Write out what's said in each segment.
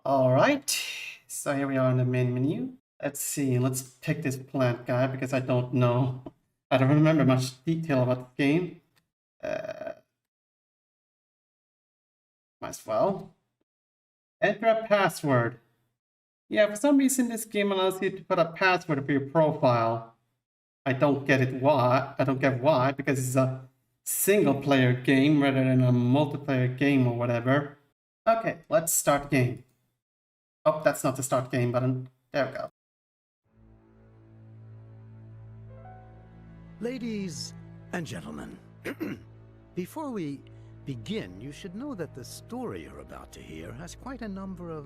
Alright, so here we are in the main menu. Let's see, let's pick this plant guy because I don't know. I don't remember much detail about the game. Might as well. Enter a password. Yeah, for some reason this game allows you to put a password for your profile. I don't get it why. I don't get why, because it's a single player game rather than a multiplayer game or whatever. Okay, let's start the game. Oh, that's not the start game button. There we go. Ladies and gentlemen, before we begin, you should know that the story you're about to hear has quite a number of...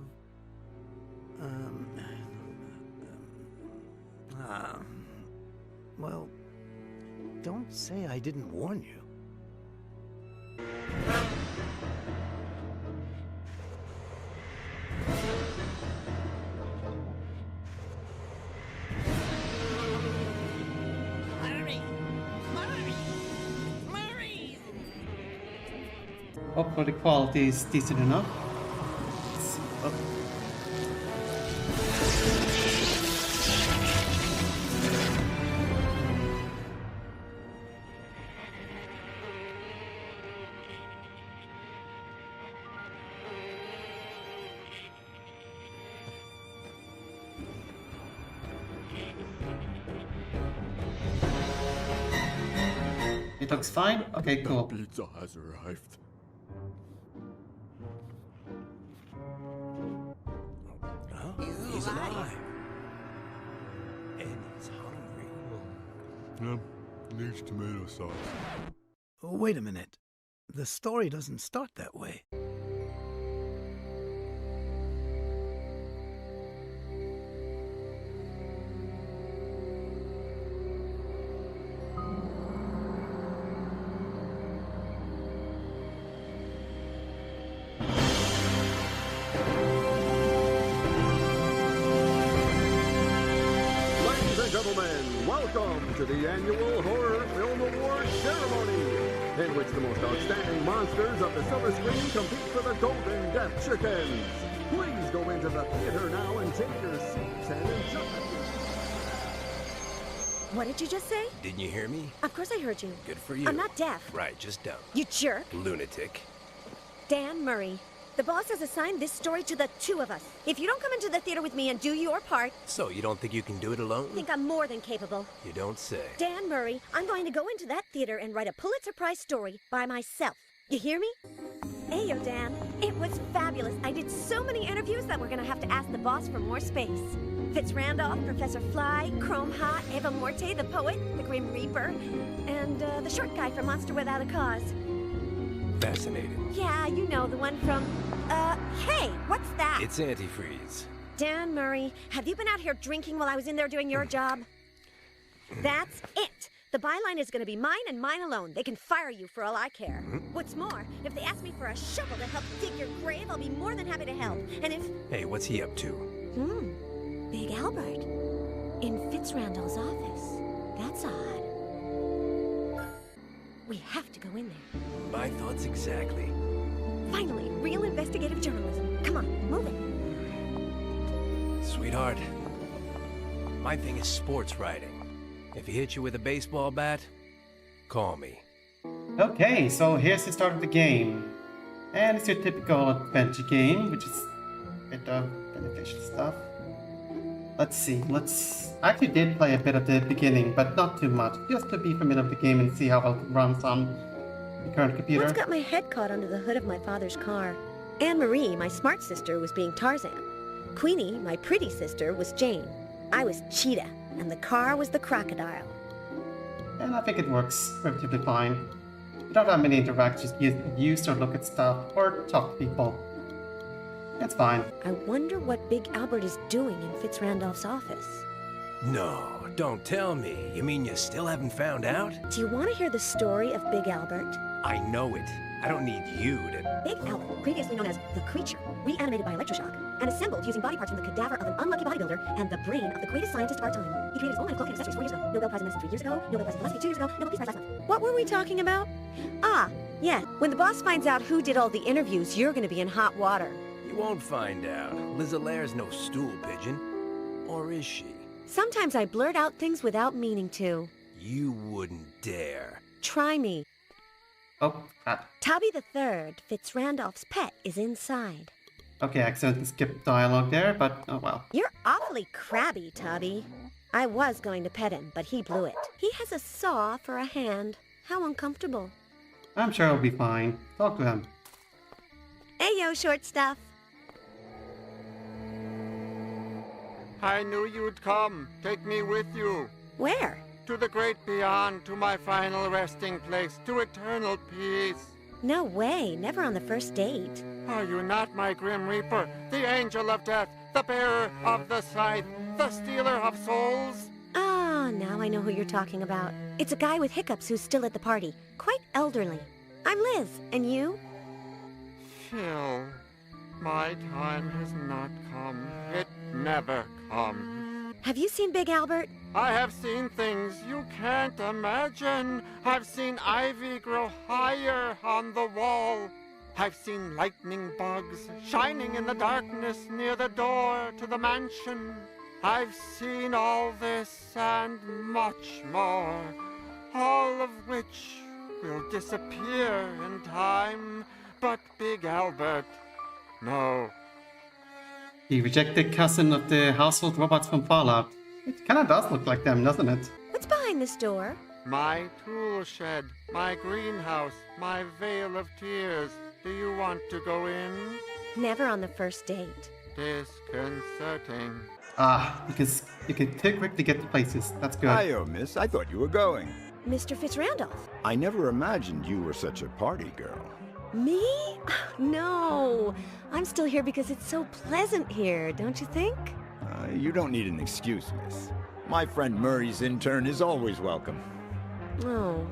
well, don't say I didn't warn you. Hopefully the quality is decent enough. Oh. It looks fine? Okay, cool. The pizza has arrived. He's alive. And he's hungry. Needs tomato sauce. Wait a minute. The story doesn't start that way. Gentlemen, welcome to the annual Horror Film Awards ceremony, in which the most outstanding monsters of the silver screen compete for the Golden Death Chickens. Please go into the theater now and take your seats and enjoy. What did you just say? Didn't you hear me? Of course I heard you. Good for you. I'm not deaf. Right, just dumb. You jerk. Lunatic. Dan Murray. The boss has assigned this story to the two of us. If you don't come into the theater with me and do your part... So, you don't think you can do it alone? I think I'm more than capable. You don't say. Dan Murray, I'm going to go into that theater and write a Pulitzer Prize story by myself. You hear me? Ayo, Dan. It was fabulous. I did so many interviews that we're going to have to ask the boss for more space. Fitz Randolph, Professor Fly, Chrome Ha, Eva Morte, the poet, the Grim Reaper, and the short guy from Monster Without a Cause. Fascinating. Yeah, you know, the one from... hey, what's that? It's antifreeze. Dan Murray, have you been out here drinking while I was in there doing your job? That's it. The byline is going to be mine and mine alone. They can fire you for all I care. What's more, if they ask me for a shovel to help dig your grave, I'll be more than happy to help. And if... Hey, what's he up to? Big Albert. In Fitz Randall's office. That's odd. We have to go in there. My thoughts exactly. Finally, real investigative journalism. Come on, move it. Sweetheart, my thing is sports writing. If he hits you with a baseball bat, call me. Okay, so here's the start of the game. And it's your typical adventure game, which is a bit of beneficial stuff. Let's see, I actually did play a bit at the beginning, but not too much, just to be familiar with the game and see how well it runs on the current computer. Once got my head caught under the hood of my father's car. Anne-Marie, my smart sister, was being Tarzan. Queenie, my pretty sister, was Jane. I was Cheetah, and the car was the crocodile. And I think it works relatively fine. You don't have many interactions, you use or look at stuff, or talk to people. It's fine. I wonder what Big Albert is doing in Fitz Randolph's office. No, don't tell me. You mean you still haven't found out? Do you want to hear the story of Big Albert? I know it. I don't need you to... Big Albert, previously known as the Creature, reanimated by electroshock, and assembled using body parts from the cadaver of an unlucky bodybuilder and the brain of the greatest scientist of our time. He created his own line of clothing and accessories 4 years ago, Nobel Prize in Medicine 3 years ago, Nobel Prize in Philosophy 2 years ago, Nobel Peace Prize last month. What were we talking about? Ah, yeah. When the boss finds out who did all the interviews, you're going to be in hot water. You won't find out. Liz Alaire's no stool pigeon. Or is she? Sometimes I blurt out things without meaning to. You wouldn't dare. Try me. Oh, Tubby the Third, Fitzrandolph's pet, is inside. okay, I accidentally skipped dialogue there, but oh well. You're awfully crabby, Tubby. I was going to pet him, but he blew it. He has a saw for a hand. How uncomfortable. I'm sure it'll be fine. Talk to him. Ayo, short stuff. I knew you'd come. Take me with you. Where? To the great beyond, to my final resting place, to eternal peace. No way, never on the first date. Are you not my grim reaper, the angel of death, the bearer of the scythe, the stealer of souls? Ah, now I know who you're talking about. It's a guy with hiccups who's still at the party. Quite elderly. I'm Liz, and you? Phil, my time has not come. It never comes. Have you seen Big Albert? I have seen things you can't imagine. I've seen ivy grow higher on the wall. I've seen lightning bugs shining in the darkness near the door to the mansion. I've seen all this and much more, all of which will disappear in time. But Big Albert, no. The rejected cousin of the household robots from Fallout. It kinda does look like them, doesn't it? What's behind this door? My tool shed, my greenhouse, my vale of tears. Do you want to go in? Never on the first date. Disconcerting. Ah, you can too quick to get to places. That's good. Hiyo, miss. I thought you were going. Mr. Fitzrandolph. I never imagined you were such a party girl. Me? No. I'm still here because it's so pleasant here, don't you think? You don't need an excuse, miss. My friend Murray's intern is always welcome. Oh.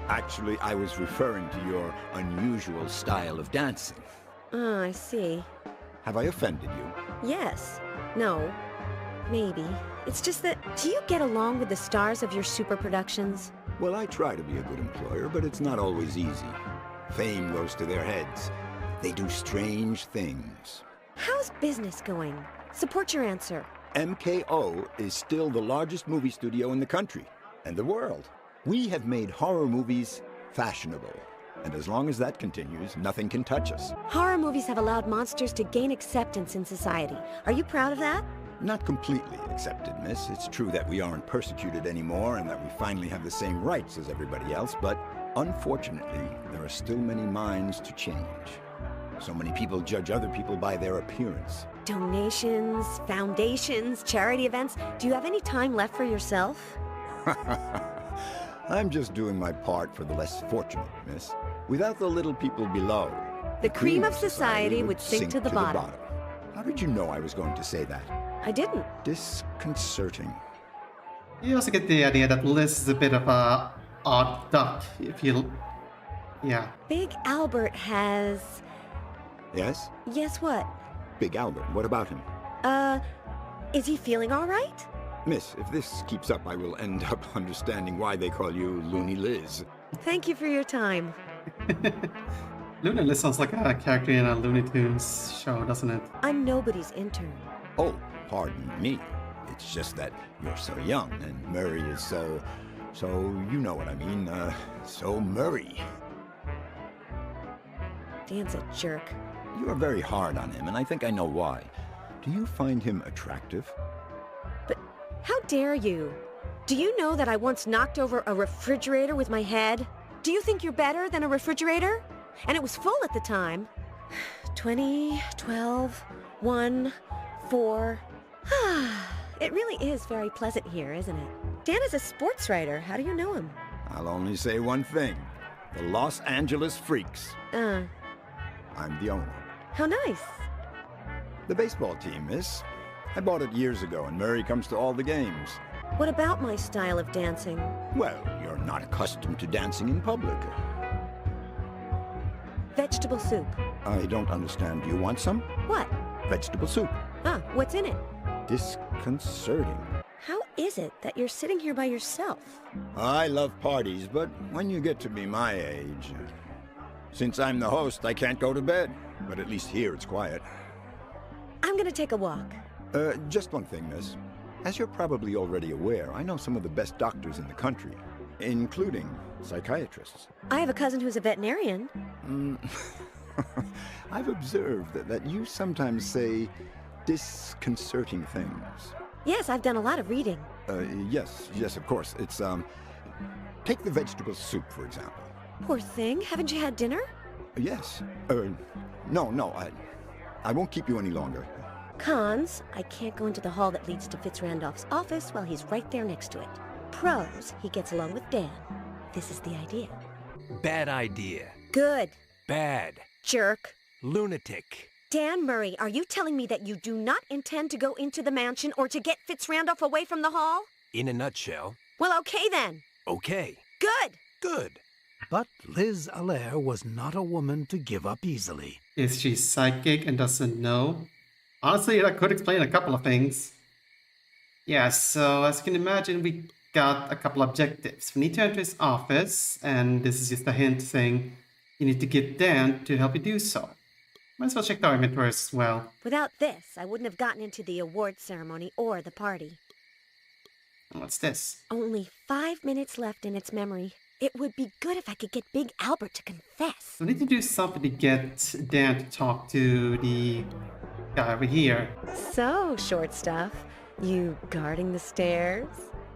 Actually, I was referring to your unusual style of dancing. Oh, I see. Have I offended you? Yes. No. Maybe. It's just that, do you get along with the stars of your super productions? Well, I try to be a good employer, but it's not always easy. Fame goes to their heads. They do strange things. How's business going? Support your answer. MKO is still the largest movie studio in the country and the world. We have made horror movies fashionable. And as long as that continues, nothing can touch us. Horror movies have allowed monsters to gain acceptance in society. Are you proud of that? Not completely accepted, miss. It's true that we aren't persecuted anymore and that we finally have the same rights as everybody else, but unfortunately, there are still many minds to change. So many people judge other people by their appearance. Donations, foundations, charity events. Do you have any time left for yourself? I'm just doing my part for the less fortunate, miss. Without the little people below, the cream of society would sink to the bottom. How did you know I was going to say that? I didn't. Disconcerting. You also get the idea that Liz is a bit of a odd duck, if you... Yeah. Big Albert has... Yes? Yes, what? Big Albert, what about him? Is he feeling all right? Miss, if this keeps up, I will end up understanding why they call you Loony Liz. Thank you for your time. Loony Liz sounds like a character in a Looney Tunes show, doesn't it? I'm nobody's intern. Oh, pardon me. It's just that you're so young, and Murray is so you know what I mean, so Murray. Dan's a jerk. You are very hard on him, and I think I know why. Do you find him attractive? But how dare you? Do you know that I once knocked over a refrigerator with my head? Do you think you're better than a refrigerator? And it was full at the time. 20, 12, 1, 4. It really is very pleasant here, isn't it? Dan is a sports writer. How do you know him? I'll only say one thing. The Los Angeles Freaks. I'm the owner. How nice. The baseball team, miss. I bought it years ago, and Murray comes to all the games. What about my style of dancing? Well, you're not accustomed to dancing in public. Vegetable soup. I don't understand. Do you want some? What? Vegetable soup. What's in it? Disconcerting. How is it that you're sitting here by yourself? I love parties, but when you get to be my age... Since I'm the host, I can't go to bed. But at least here it's quiet. I'm gonna take a walk. Just one thing, miss. As you're probably already aware, I know some of the best doctors in the country, including psychiatrists. I have a cousin who's a veterinarian. I've observed that you sometimes say disconcerting things. Yes, I've done a lot of reading. Yes, of course. It's, take the vegetable soup, for example. Poor thing, haven't you had dinner? Yes. No, I won't keep you any longer. Cons, I can't go into the hall that leads to Fitzrandolph's office while he's right there next to it. Pros, he gets along with Dan. This is the idea. Bad idea. Good. Bad. Jerk. Lunatic. Dan Murray, are you telling me that you do not intend to go into the mansion or to get Fitzrandolph away from the hall? In a nutshell. Well, okay then. Okay. Good. Good. But Liz Allaire was not a woman to give up easily. Is she psychic and doesn't know? Honestly, that could explain a couple of things. Yeah, so as you can imagine, we got a couple objectives. We need to enter his office, and this is just a hint saying you need to get Dan to help you do so. Might as well check our inventory as well. Without this, I wouldn't have gotten into the award ceremony or the party. And what's this? Only 5 minutes left in its memory. It would be good if I could get Big Albert to confess. So we need to do something to get Dan to talk to the guy over here. So, short stuff, you guarding the stairs?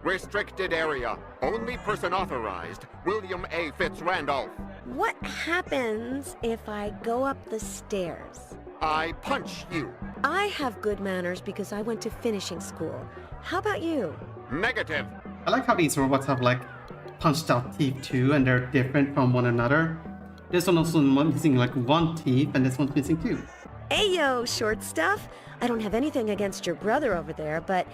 Restricted area. Only person authorized. William A. Fitzrandolph. What happens if I go up the stairs? I punch you. I have good manners because I went to finishing school. How about you? Negative. I like how these robots have like punched out teeth too, and they're different from one another. This one also missing like one teeth, and this one's missing two. Ayo, short stuff. I don't have anything against your brother over there, but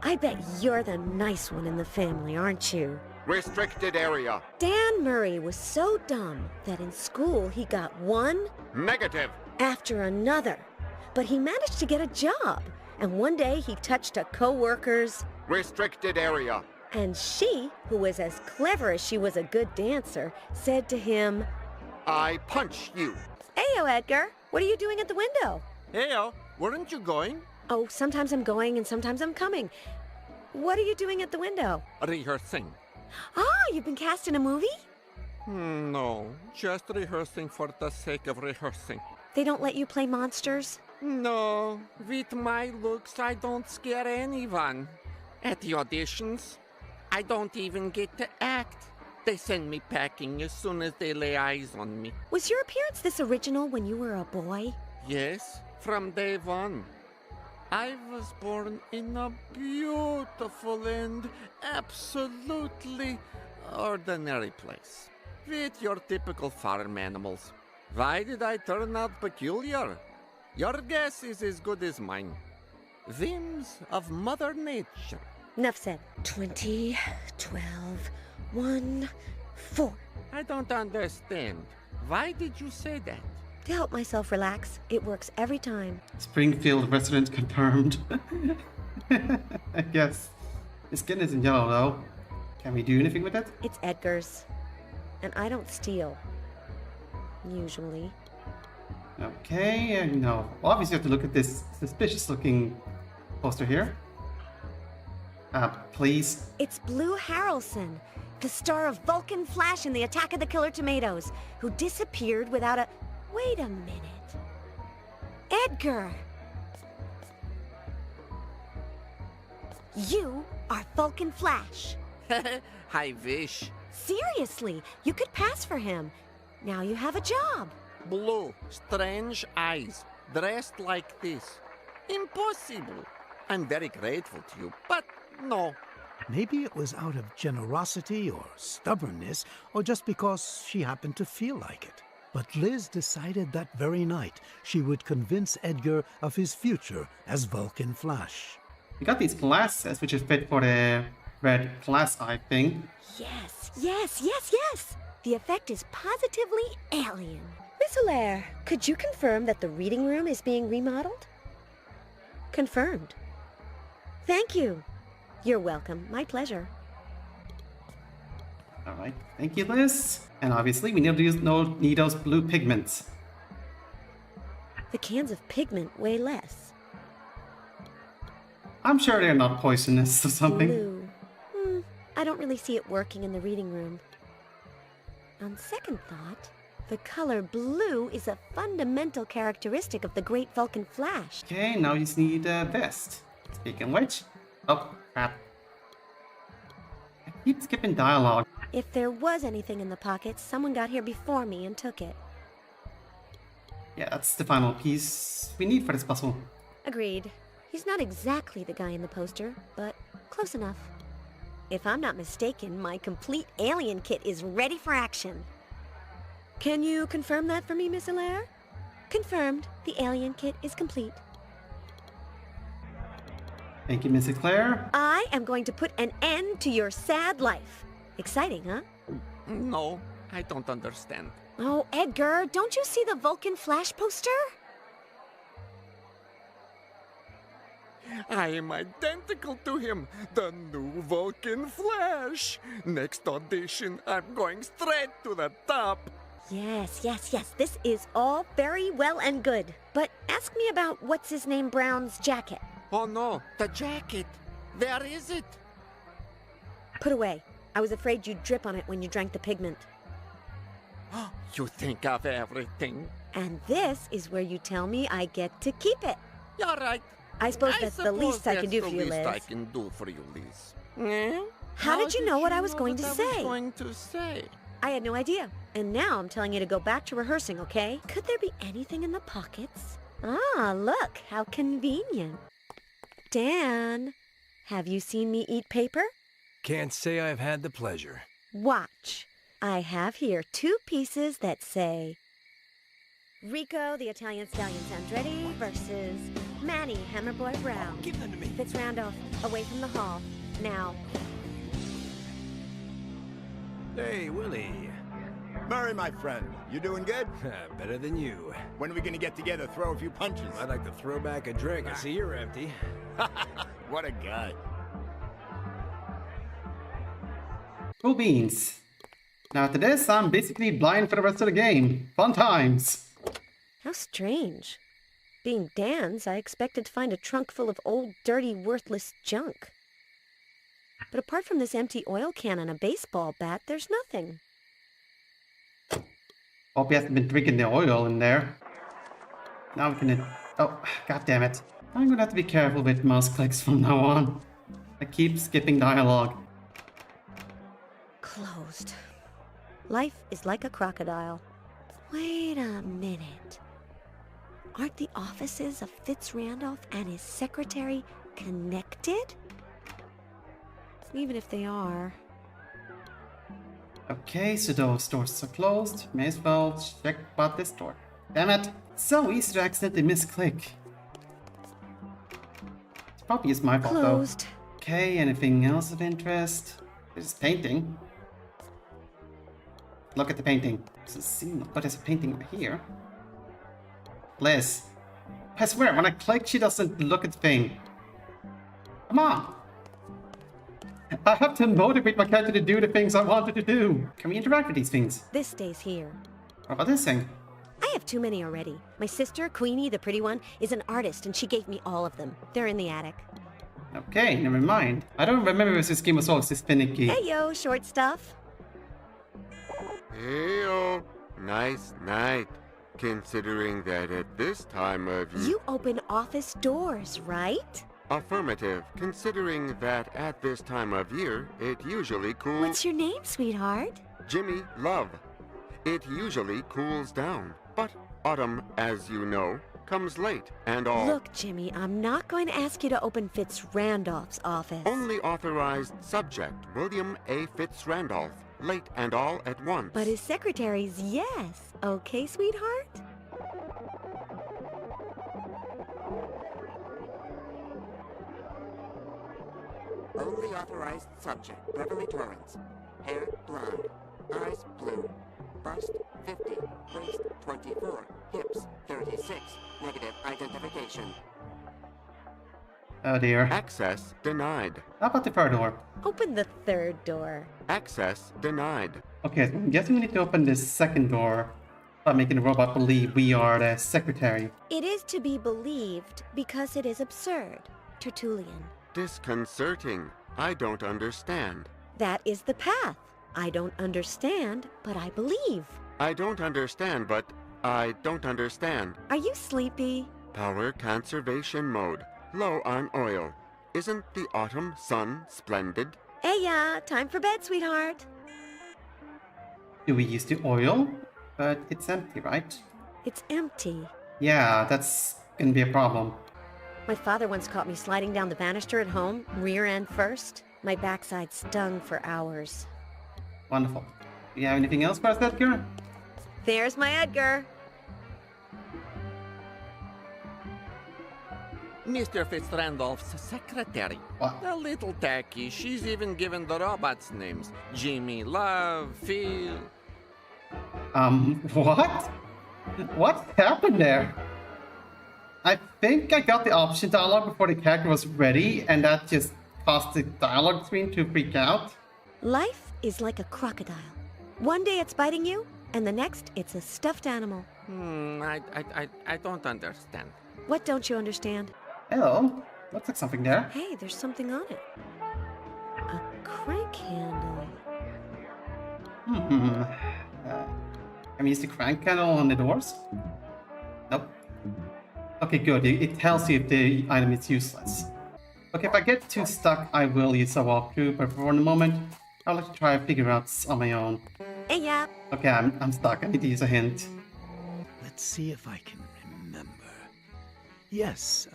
I bet you're the nice one in the family, aren't you? Restricted area. Dan Murray was so dumb that in school he got one Negative. after another. But he managed to get a job, and one day he touched a co-worker's, Restricted area. and she, who was as clever as she was a good dancer, said to him, I punch you. Ayo, Edgar, what are you doing at the window? Heyo, weren't you going? Oh, sometimes I'm going and sometimes I'm coming. What are you doing at the window? Rehearsing. Ah, you've been cast in a movie? No, just rehearsing for the sake of rehearsing. They don't let you play monsters? No, with my looks, I don't scare anyone. At the auditions, I don't even get to act. They send me packing as soon as they lay eyes on me. Was your appearance this original when you were a boy? Yes, from day one. I was born in a beautiful and absolutely ordinary place, with your typical farm animals. Why did I turn out peculiar? Your guess is as good as mine. Whims of Mother Nature. Enough said. 20, 12, 1, 4. I don't understand. Why did you say that? To help myself relax. It works every time. Springfield resident confirmed. I guess. His skin isn't yellow though. Can we do anything with it? It's Edgar's. And I don't steal. Usually. Okay, no. Well, obviously you have to look at this suspicious looking poster here. Please. It's Blue Harrelson, the star of Vulcan Flash in the Attack of the Killer Tomatoes, who disappeared without a... Wait a minute. Edgar! You are Vulcan Flash. I wish. Seriously, you could pass for him. Now you have a job. Blue, strange eyes, dressed like this. Impossible. I'm very grateful to you, but no. Maybe it was out of generosity or stubbornness, or just because she happened to feel like it. But Liz decided that very night she would convince Edgar of his future as Vulcan Flash. We got these glasses, which is fit for the red glass eye thing. Yes, yes, yes, yes! The effect is positively alien. Miss Allaire, could you confirm that the reading room is being remodeled? Confirmed. Thank you. You're welcome. My pleasure. Alright, thank you, Liz. And obviously, we need those blue pigments. The cans of pigment weigh less. I'm sure they're not poisonous or something. Blue. I don't really see it working in the reading room. On second thought, the color blue is a fundamental characteristic of the Great Vulcan Flash. Okay, now you just need a vest. Speaking of which... Oh, crap. I keep skipping dialogue. If there was anything in the pockets, someone got here before me and took it. Yeah, that's the final piece we need for this puzzle. Agreed. He's not exactly the guy in the poster, but close enough. If I'm not mistaken, my complete alien kit is ready for action. Can you confirm that for me, Miss Hilaire? Confirmed. The alien kit is complete. Thank you, Mrs. Claire. I am going to put an end to your sad life. Exciting, huh? No, I don't understand. Oh, Edgar, don't you see the Vulcan Flash poster? I am identical to him, the new Vulcan Flash. Next audition, I'm going straight to the top. Yes. This is all very well and good. But ask me about What's-His-Name Brown's jacket. Oh no, the jacket. Where is it? Put away. I was afraid you'd drip on it when you drank the pigment. You think of everything. And this is where you tell me I get to keep it. You're right. I suppose that's the least I can do for you, Liz. Liz. I can do for you, Liz. Yeah? How did you know what I was going to say? say? I had no idea. And now I'm telling you to go back to rehearsing, okay? Could there be anything in the pockets? Ah, look, how convenient. Dan, have you seen me eat paper? Can't say I've had the pleasure. Watch. I have here 2 pieces that say Rico, the Italian Stallion Sandretti versus Manny, Hammerboy Brown. Give them to me. Fitz Randolph, away from the hall. Now. Hey, Willie. Murray, my friend, you doing good? Better than you. When are we gonna get together, throw a few punches? I'd like to throw back a drink. I see you're empty. What a guy. Cool beans. Now after this, I'm basically blind for the rest of the game. Fun times. How strange. Being Dan's, I expected to find a trunk full of old, dirty, worthless junk. But apart from this empty oil can and a baseball bat, there's nothing. Hope he hasn't been drinking the oil in there. Now we can... Oh, god damn it. I'm gonna have to be careful with mouse clicks from now on. I keep skipping dialogue. Closed. Life is like a crocodile. Wait a minute. Aren't the offices of Fitz Randolph and his secretary connected? Even if they are... Okay, so those doors are closed. May as well check about this door. Damn it! So easy to accidentally misclick. It's probably is my fault Closed. though. Okay, anything else of interest? There's painting. Look at the painting. Doesn't seem like there's a painting over here. Liz. I swear, when I click, she doesn't look at the thing. Come on! I have to motivate my character to do the things I wanted to do. Can we interact with these things? This stays here. What about this thing? I have too many already. My sister, Queenie, the pretty one, is an artist and she gave me all of them. They're in the attic. Okay, never mind. I don't remember if this game was always this finicky. Hey yo, short stuff. Hey-o, nice night. Considering that at this time of year... You open office doors, right? Affirmative. Considering that at this time of year, it usually cools... What's your name, sweetheart? Jimmy Love. It usually cools down. But autumn, as you know, comes late and all... Look, Jimmy, I'm not going to ask you to open Fitz Randolph's office. Only authorized subject, William A. Fitz Randolph. Late and all at once. But his secretary's yes. Okay, sweetheart? Only authorized subject, Beverly Torrance. Hair blonde, eyes blue, bust 50, waist 24, hips 36, negative identification. Oh dear. Access denied. How about the third door? Open the third door. Access denied. Okay, so I'm guessing we need to open this second door by making the robot believe we are the secretary. It is to be believed because it is absurd. Tertullian. Disconcerting. I don't understand. That is the path. I don't understand, but I believe. I don't understand, but I don't understand. Are you sleepy? Power conservation mode. Low on oil. Isn't the autumn sun splendid? Hey, time for bed, sweetheart. Do we use the oil? But it's empty, right? It's empty. Yeah, that's gonna be a problem. My father once caught me sliding down the banister at home, rear end first. My backside stung for hours. Wonderful. Do you have anything else for us, Edgar? There's my Edgar. Mr. Fitzrandolph's secretary. What? A little tacky. She's even given the robots names. Jimmy, Love, Phil. What? What happened there? I think I got the option dialogue before the character was ready, and that just caused the dialogue screen to freak out. Life is like a crocodile. One day it's biting you, and the next it's a stuffed animal. I don't understand. What don't you understand? Hello. Looks like something there. Hey, there's something on it. A crank handle. Can we use the crank handle on the doors? Nope. Okay, good. It tells you if the item is useless. Okay, if I get too stuck, I will use a walkthrough, but for the moment, I'll let you try to figure out on my own. Hey, yeah. Okay, I'm stuck. I need to use a hint. Let's see if I can remember. Yes,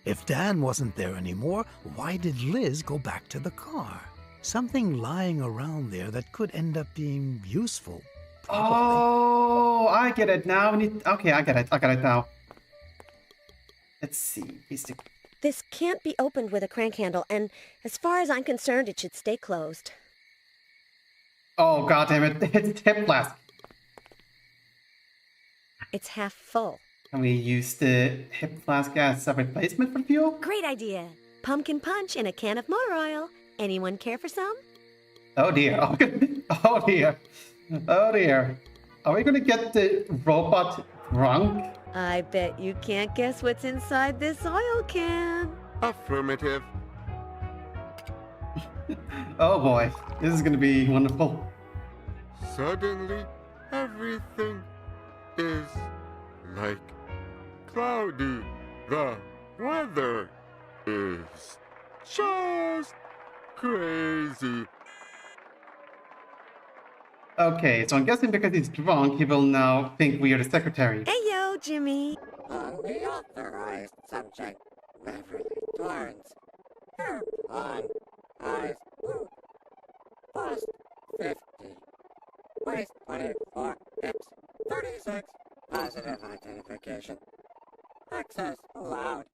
if Dan wasn't there anymore, why did Liz go back to the car? Something lying around there that could end up being useful. Probably. Oh, I get it now. Okay, I get it. I got it now. Let's see. This can't be opened with a crank handle, and as far as I'm concerned, it should stay closed. Oh, god damn it. It's hip flask. It's half full. Can we use the hip flask as a replacement for fuel? Great idea. Pumpkin punch in a can of motor oil. Anyone care for some? Oh dear. Oh dear. Oh dear. Are we gonna get the robot drunk? I bet you can't guess what's inside this oil can. Affirmative. Oh boy. This is gonna be wonderful. Suddenly, everything is like cloudy. The weather is just crazy. Okay, so I'm guessing because he's drunk, he will now think we are the secretary. Hey, yo, Jimmy. Unauthorized subject, Beverly Torrance. Hair blonde, eyes blue. Bust 50. Waist 24, hips 36. Positive identification. Access allowed.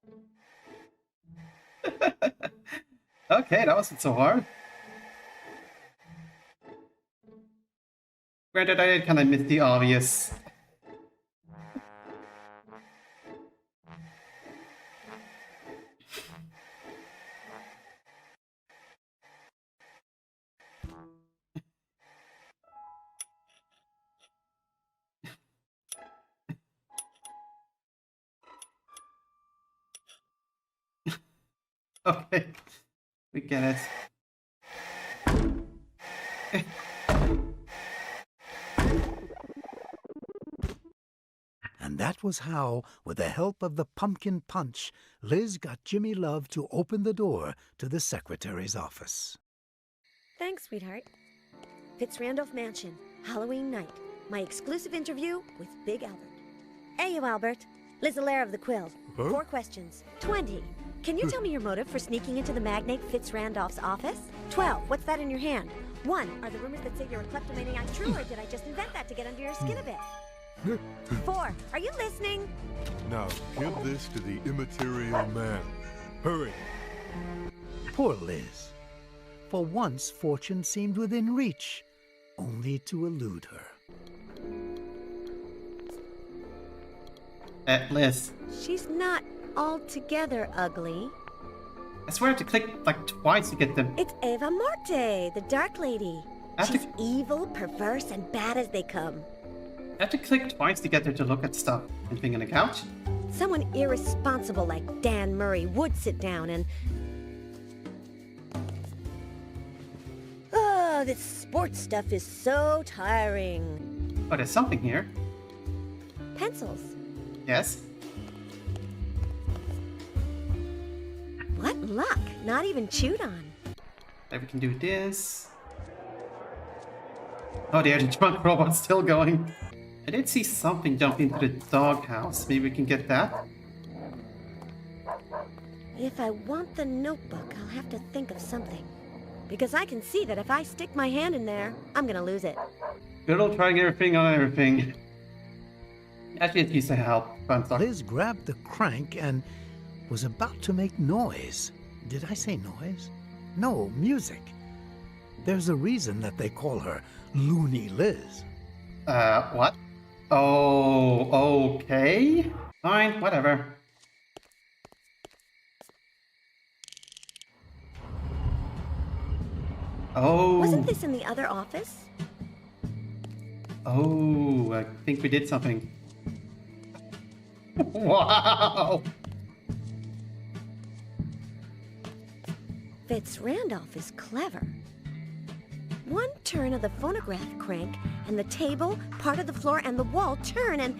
Okay, that wasn't so hard. Granted, I did kind of miss the obvious. Okay, we get it. And that was how, with the help of the pumpkin punch, Liz got Jimmy Love to open the door to the secretary's office. Thanks, sweetheart. Fitzrandolph Mansion, Halloween night. My exclusive interview with Big Albert. Hey, you, Albert. Liz Allaire of the Quill. Huh? 4 questions. 20. Can you tell me your motive for sneaking into the magnate Fitzrandolph's office? 12. What's that in your hand? 1. Are the rumors that say you're a kleptomaniac true, or did I just invent that to get under your skin a bit? 4. Are you listening? Now, give this to the immaterial man. Hurry. Poor Liz. For once, fortune seemed within reach, only to elude her. Liz. She's not altogether ugly. I swear I have to click like twice to get them. It's Eva Marte, the Dark Lady. I have She's to- evil, perverse, and bad as they come. I have to click twice to get her to look at stuff. Anything on the couch? Someone irresponsible like Dan Murray would sit down and... Oh, this sports stuff is so tiring. Oh, there's something here. Pencils. Yes. What luck. Not even chewed on. Then we can do this. Oh, the drunk robot's still going. I did see something jump into the doghouse. Maybe we can get that? If I want the notebook, I'll have to think of something. Because I can see that if I stick my hand in there, I'm gonna lose it. Good old trying everything on everything. Actually, it used to help. Liz grabbed the crank and was about to make noise. Did I say noise? No, music. There's a reason that they call her Loony Liz. What? Oh, okay. Fine, whatever. Oh. Wasn't this in the other office? Oh, I think we did something. Wow! Fitz-Randolph is clever. One turn of the phonograph crank, and the table, part of the floor, and the wall turn, and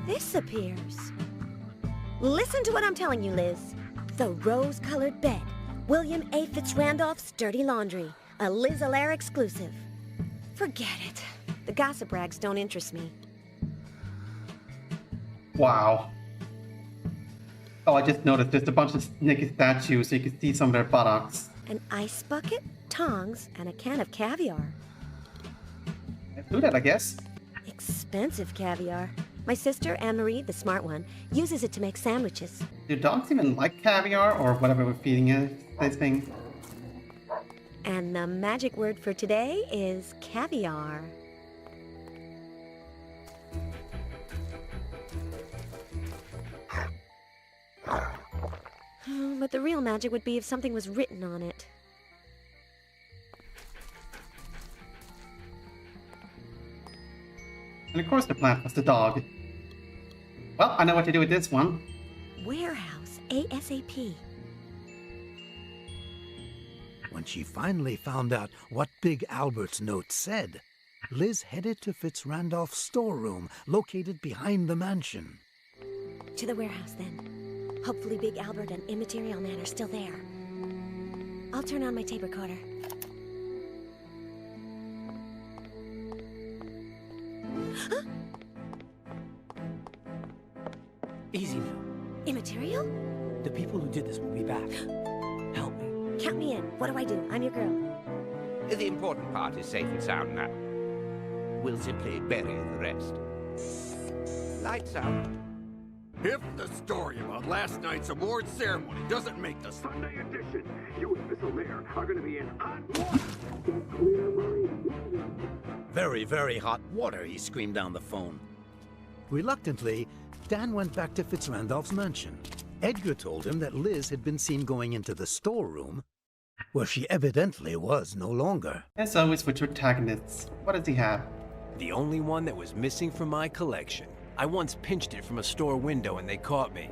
this appears. Listen to what I'm telling you, Liz. The rose-colored bed. William A. Fitz-Randolph's dirty laundry. A Liz Allaire exclusive. Forget it. The gossip rags don't interest me. Wow. Oh, I just noticed there's a bunch of naked statues so you can see some of their buttocks. An ice bucket, tongs, and a can of caviar. Let's do that, I guess. Expensive caviar. My sister, Anne-Marie, the smart one, uses it to make sandwiches. Do dogs even like caviar or whatever we're feeding it? This thing? And the magic word for today is caviar. But the real magic would be if something was written on it. And of course the plant was the dog. Well, I know what to do with this one. Warehouse, ASAP. When she finally found out what Big Albert's note said, Liz headed to Fitz-Randolph's storeroom, located behind the mansion. To the warehouse, then. Hopefully Big Albert and Immaterial Man are still there. I'll turn on my tape recorder. Easy now. Immaterial? The people who did this will be back. Help me. Count me in. What do I do? I'm your girl. The important part is safe and sound now. We'll simply bury the rest. Lights out. If the story about last night's award ceremony doesn't make the Sunday edition, you and Miss Allaire are going to be in hot water. Get clear, Murray. Very, very hot water, he screamed down the phone. Reluctantly, Dan went back to Fitz-Randolph's mansion. Edgar told him that Liz had been seen going into the storeroom, where she evidently was no longer. As always with protagonists, what does he have? The only one that was missing from my collection. I once pinched it from a store window and they caught me.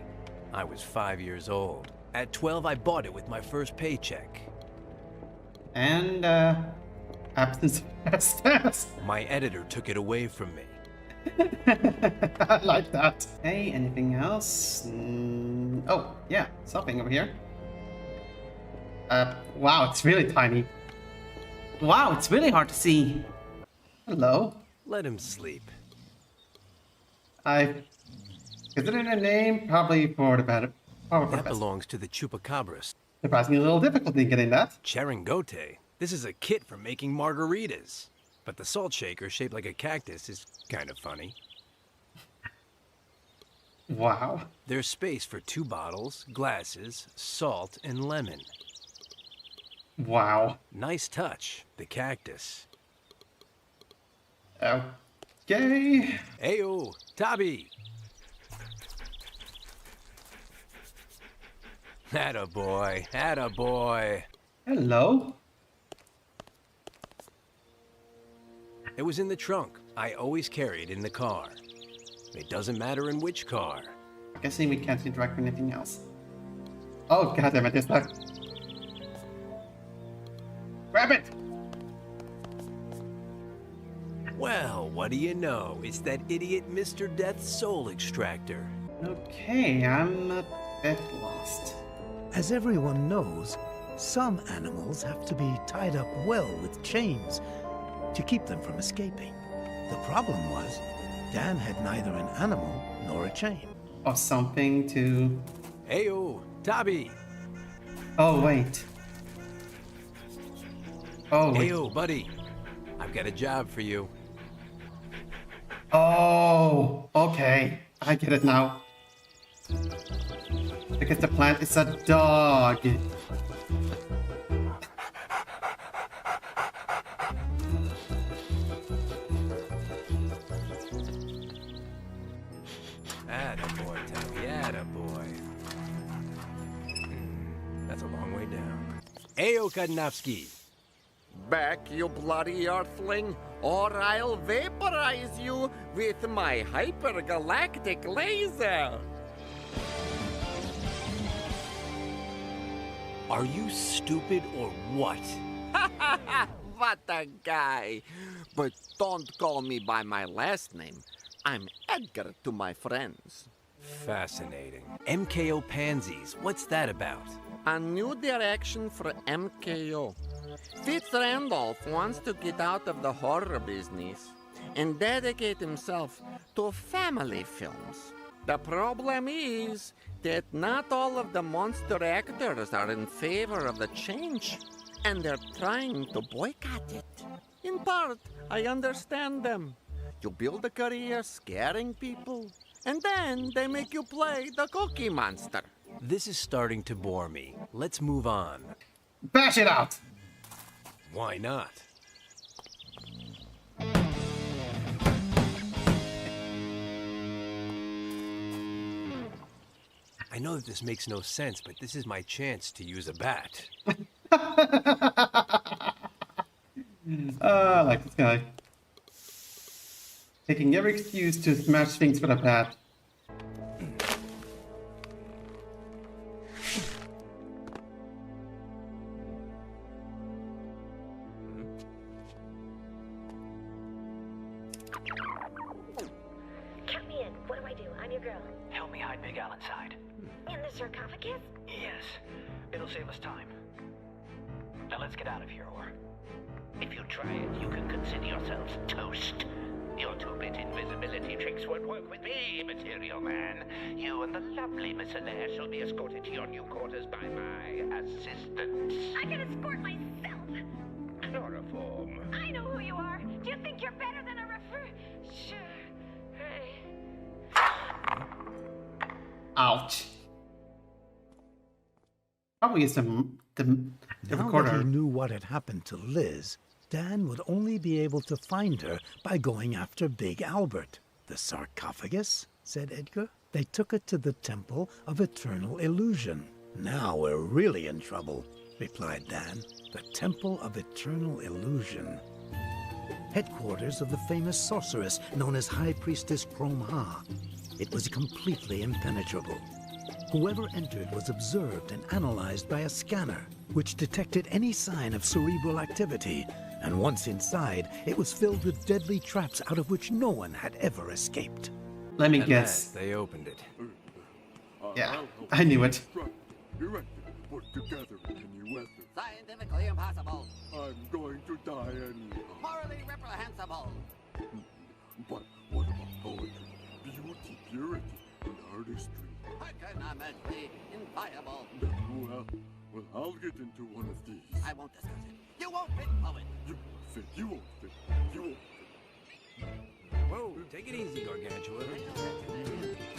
I was 5 years old. At 12, I bought it with my first paycheck. And, absence of stats. My editor took it away from me. I like that. Hey, anything else? Oh, yeah, something over here. Wow, it's really tiny. Wow, it's really hard to see. Hello. Let him sleep. I considered a name probably for the better. That belongs to the Chupacabras. Surprisingly a little difficulty in getting that. Charangote. This is a kit for making margaritas. But the salt shaker shaped like a cactus is kind of funny. Wow. There's space for 2 bottles, glasses, salt, and lemon. Wow. Nice touch, the cactus. Okay. Ayo, Tabby. Attaboy, attaboy. Hello. It was in the trunk. I always carry it in the car. It doesn't matter in which car. Guessing we can't interact with anything else. Oh, goddammit, this back. Grab it! Well, what do you know? It's that idiot Mr. Death's soul extractor. Okay, I'm a bit lost. As everyone knows, some animals have to be tied up well with chains to keep them from escaping. The problem was, Dan had neither an animal nor a chain. Or something to... Heyo, Tabby! Oh, wait. Oh, wait. Heyo, buddy. I've got a job for you. Oh, okay. I get it now. Because the plant is a dog. Attaboy, Tabby, attaboy. That's a long way down. Heyo, Kadnowski. Back, you bloody earthling, or I'll vaporize you with my hypergalactic laser. Are you stupid or what? What a guy. But don't call me by my last name. I'm Edgar to my friends. Fascinating. MKO Pansies, what's that about? A new direction for MKO. Fitz Randolph wants to get out of the horror business and dedicate himself to family films. The problem is that not all of the monster actors are in favor of the change, and they're trying to boycott it. In part, I understand them. You build a career scaring people, and then they make you play the Cookie Monster. This is starting to bore me. Let's move on. Bash it out! Why not? I know that this makes no sense, but this is my chance to use a bat. I like this guy. Taking every excuse to smash things with a bat. Count me in. What do I do? I'm your girl. Help me hide Big Al inside. In the sarcophagus? Yes. It'll save us time. Now let's get out of here, or... If you try it, you can consider yourselves toast. Your two-bit invisibility tricks won't work with me, Material Man. You and the lovely Miss Alaire shall be escorted to your new quarters by my assistants. I can escort myself. Chloroform. I know who you are. Do you think you're better than a Sure. Hey. Ouch. Probably is the Now recorder. that he knew what had happened to Liz, Dan would only be able to find her by going after Big Albert. The sarcophagus, said Edgar. They took it to the Temple of Eternal Illusion. Now we're really in trouble, replied Dan. The Temple of Eternal Illusion. Headquarters of the famous sorceress known as High Priestess Chrome-Ha. It was completely impenetrable. Whoever entered was observed and analyzed by a scanner, which detected any sign of cerebral activity. And once inside, it was filled with deadly traps out of which no one had ever escaped. Let me At guess. last, they opened it. Yeah, I knew it. Erected, put together in new weather. Scientifically impossible. I'm going to die anyhow. Morally reprehensible. But what about poetry, beauty, purity, and artistry? Economically inviable. Well, I'll get into one of these. I won't discuss it. You won't fit, poet. You won't fit. You won't fit. Whoa, take it easy, Gargantua.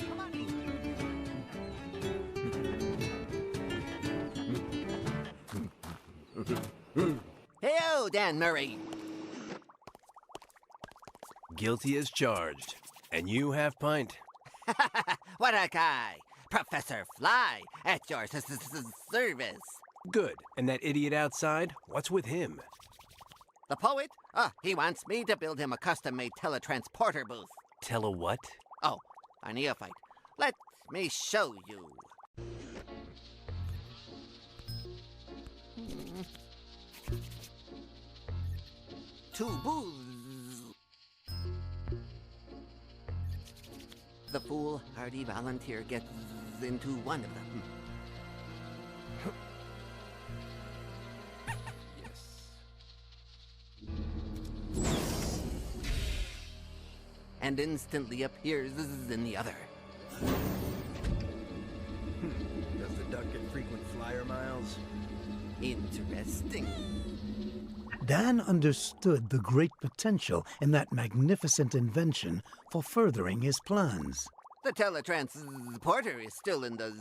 Come on. Hey-o, Dan Murray. Guilty as charged. And you half pint. What a guy. Professor Fly, at your service. Good. And that idiot outside? What's with him? The poet? He wants me to build him a custom-made teletransporter booth. Tell a what? Oh, a neophyte. Let's me show you. Two booths. The foolhardy volunteer gets into one of them. And instantly appears in the other. Does the duck get frequent flyer miles? Interesting. Dan understood the great potential in that magnificent invention for furthering his plans. The teletransporter is still in the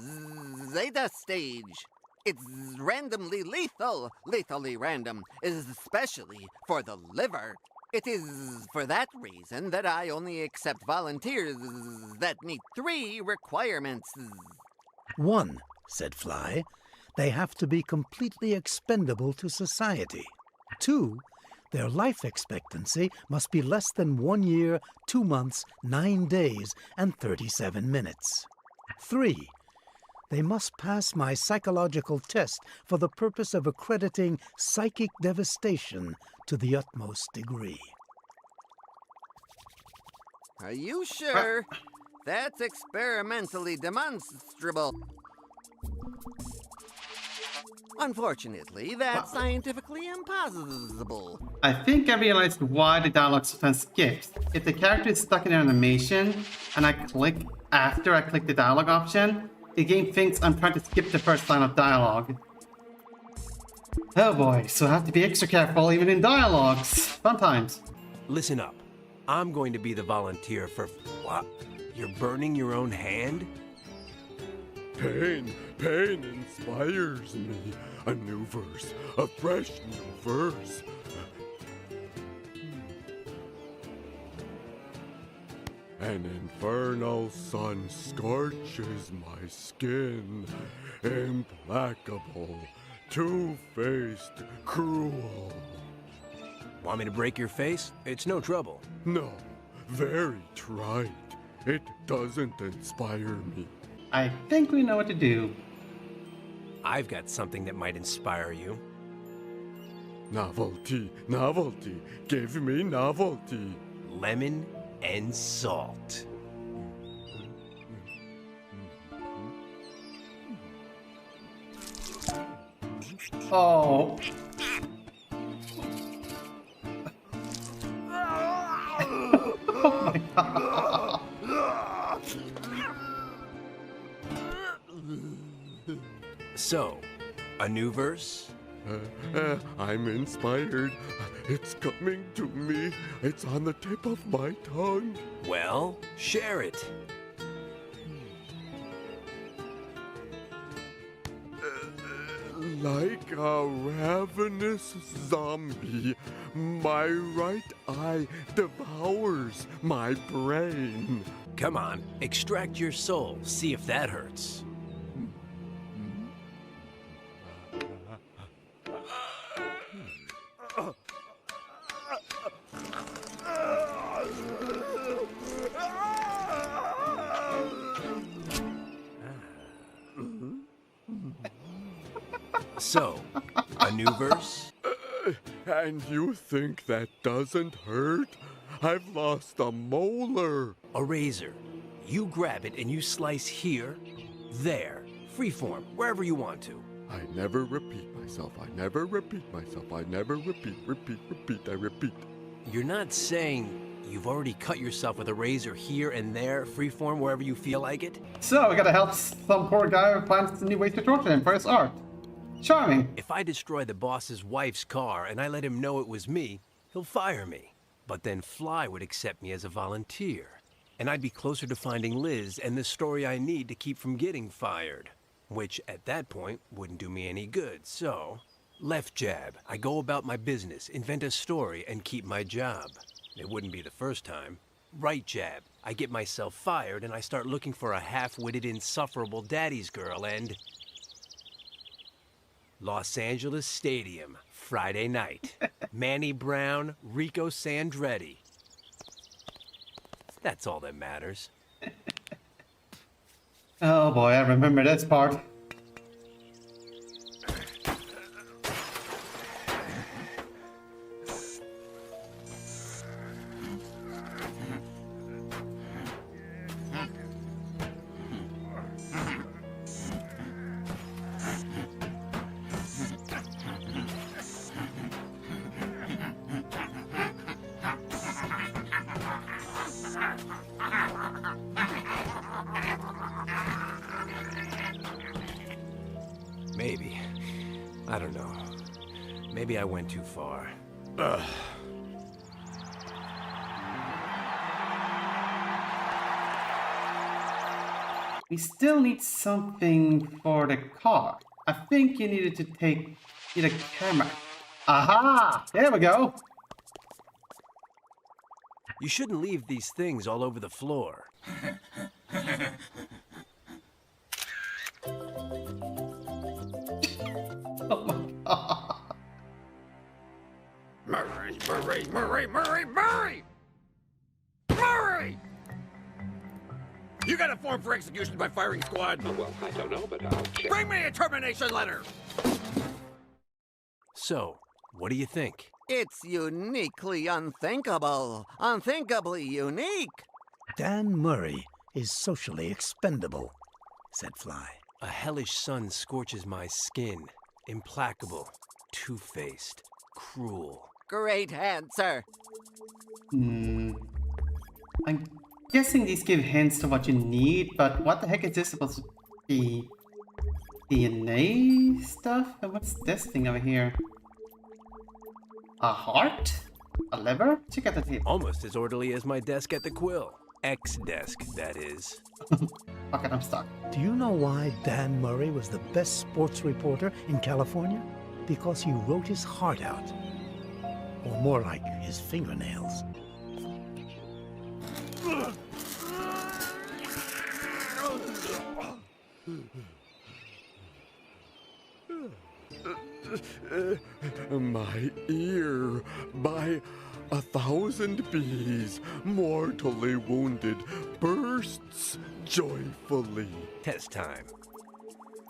Zeta stage. It's randomly lethal, lethally random, especially for the liver. It is for that reason that I only accept volunteers that meet 3 requirements. 1, said Fly, they have to be completely expendable to society. 2, their life expectancy must be less than 1 year, 2 months, 9 days, and 37 minutes. 3, they must pass my psychological test for the purpose of accrediting psychic devastation to the utmost degree. Are you sure? That's experimentally demonstrable. Unfortunately, that's scientifically impossible. I think I realized why the dialogue sometimes skips. If the character is stuck in an animation, and I click after I click the dialogue option, the game thinks I'm trying to skip the first line of dialogue. Oh boy, so I have to be extra careful even in dialogues. Fun times. Listen up. I'm going to be the volunteer for... What? You're burning your own hand? Pain inspires me. A new verse, a fresh new verse. An infernal sun scorches my skin. Implacable, two-faced, cruel. Want me to break your face? It's no trouble. No, very trite. It doesn't inspire me. I think we know what to do. I've got something that might inspire you. Novelty, novelty. Give me novelty. Lemon and salt. Oh. Oh my god. So, a new verse? I'm inspired. It's coming to me. It's on the tip of my tongue. Well, share it. Like a ravenous zombie, my right eye devours my brain. Come on, extract your soul. See if that hurts. So, a new verse? And you think that doesn't hurt? I've lost a molar. A razor. You grab it and you slice here, there, freeform, wherever you want to. I never repeat myself. I never repeat myself. I never repeat, I repeat. You're not saying you've already cut yourself with a razor here and there, freeform, wherever you feel like it? So, we gotta help some poor guy who finds new ways to torture him for his art. Charming. If I destroy the boss's wife's car and I let him know it was me, he'll fire me. But then Fly would accept me as a volunteer. And I'd be closer to finding Liz and the story I need to keep from getting fired. Which, at that point, wouldn't do me any good, so... Left jab, I go about my business, invent a story, and keep my job. It wouldn't be the first time. Right jab, I get myself fired and I start looking for a half-witted, insufferable daddy's girl and... Los Angeles Stadium, Friday night. Manny Brown, Rico Sandretti. That's all that matters. Oh boy, I remember this part. Maybe. I don't know. Maybe I went too far. Ugh. We still need something for the car. I think you needed to need a camera. Aha! There we go! You shouldn't leave these things all over the floor. Oh my god. Murray, Murray, Murray, Murray, Murray! Murray! You got a form for execution by firing squad? Well, I don't know, but I'll check. Bring me a termination letter! So, what do you think? It's uniquely unthinkable. Unthinkably unique. Dan Murray is socially expendable, said Fly. A hellish sun scorches my skin. Implacable, two-faced, cruel. Great answer. I'm guessing these give hints to what you need, but what the heck is this supposed to be? DNA stuff? And what's this thing over here? A heart? A liver? Check out the tape. Almost as orderly as my desk at the Quill. X-desk, that is. Fuck it, I'm stuck. Do you know why Dan Murray was the best sports reporter in California? Because he wrote his heart out. Or more like his fingernails. My ear by 1,000 bees, mortally wounded, bursts joyfully. Test time.